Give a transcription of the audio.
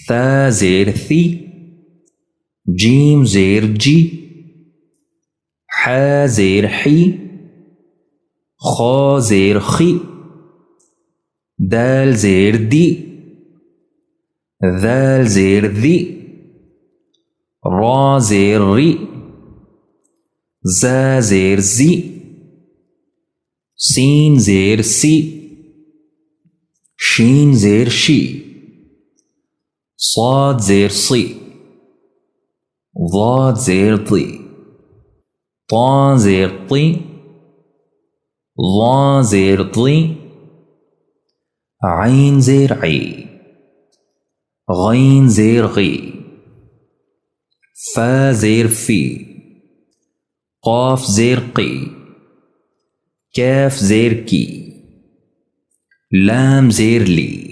ثا زير ثي، جيم زير جي، حا زير حي، خا زير خي، دال زير دي، ذال زير ذي، را زير ري، زا زير زي، سين زير سي، شين زير شي، صاد زير صي، ضاد زير ضي، طا زير طي، ظا زير ضي، عين زير عي، غين زير غي، فا زير في، قاف زير قي، كاف زير كي، لام زير لي.